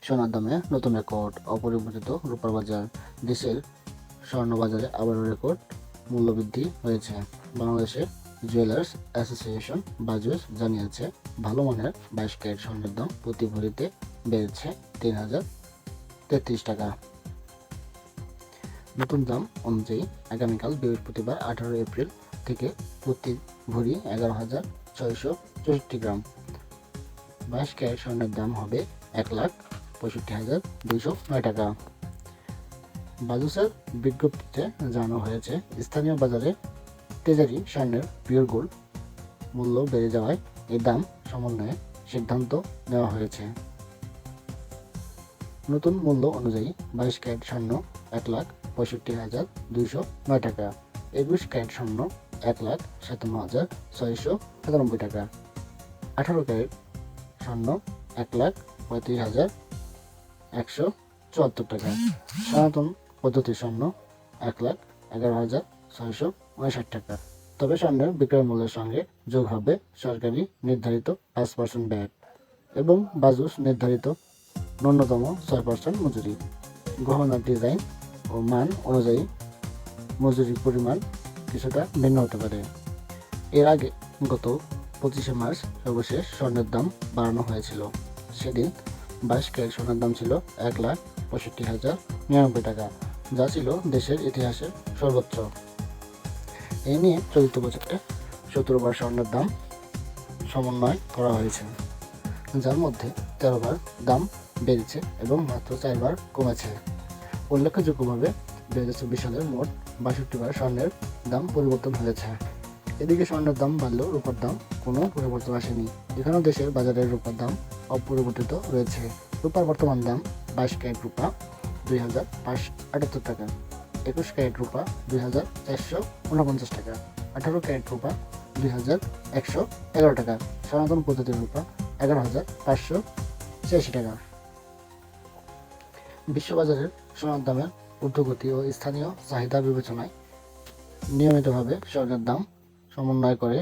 সোনার দামে নতুন রেকর্ড, অপরিবর্তিত রূপার বাজার। দেশের স্বর্ণ বাজারে আবারও রেকর্ড মূল্যবৃদ্ধি হয়েছে। বাংলাদেশের জুয়েলার্স অ্যাসোসিয়েশন বাজুস জানিয়েছে, ভালো মানের 22 ক্যারেট স্বর্ণের দাম প্রতি ভরিতে বেড়েছে 3033 টাকা। নতুন দাম অনুযায়ী আগামীকাল বৃহস্পতিবার 18 এপ্রিল থেকে প্রতি ভরি 11,664 গ্রাম 22 ক্যারেট স্বর্ণের দাম হবে 1,65,209 টাকা। বাজুসের বিজ্ঞপ্তিতে জানানো হয়েছে, স্থানীয় বাজারে ট্রেজারি স্বর্ণের পিওর গোল্ড মূল্য বেড়ে যাওয়ায় এই দাম সমন্বয়ে সিদ্ধান্ত নেওয়া হয়েছে। নতুন মূল্য অনুযায়ী 22 ক্যারেট স্বর্ণ 1,65,209 টাকা, 21 ক্যারেট স্বর্ণ 1,57,697 টাকা, 18 ক্যারেট স্বর্ণ 1,35,174 টাকা, সনাতন পদ্ধতির স্বর্ণ 1,11,659 টাকা। তবে স্বর্ণের বিক্রয় মূল্যের সঙ্গে যোগ হবে সরকারি নির্ধারিত 5% ব্যাট এবং বাজুস নির্ধারিত ন্যূনতম 6% মজুরি। গহনার ডিজাইন ও মান অনুযায়ী মজুরির পরিমাণ কিছুটা ভিন্ন হতে পারে। এর আগে গত 25শে মার্চ সর্বশেষ স্বর্ণের দাম বাড়ানো হয়েছিল। সেদিন 22 ক্যারেট স্বর্ণের দাম ছিল 1,65,099 টাকা, যা ছিল দেশের ইতিহাসের সর্বোচ্চ। এই নিয়ে চলতি বছরে 17 বার স্বর্ণের দাম সমন্বয় করা হয়েছে, যার মধ্যে 13 বার দাম বেড়েছে এবং মাত্র 4 বার কমেছে। উল্লেখযোগ্যভাবে 2024 সালের মোট 62 বার স্বর্ণের দাম পরিবর্তন হয়েছে। এদিকে স্বর্ণের দাম বাড়লেও রূপার দাম কোনো পরিবর্তন আসেনি। এখানেও দেশের বাজারের রূপার দাম অপরিবর্তিত রয়েছে। রূপার বর্তমান দাম 22 ক্যারেট রূপা 2,578 টাকা, 21 ক্যারেট রূপা 2,449 টাকা, 18 ক্যারেট রূপা 2,111 টাকা, সনাতন পদ্ধতির রূপা 11,586 টাকা। বিশ্ববাজারের সোনার দামের ঊর্ধ্বগতি ও স্থানীয় চাহিদা বিবেচনায় নিয়মিতভাবে স্বর্ণের দাম সমন্বয় করে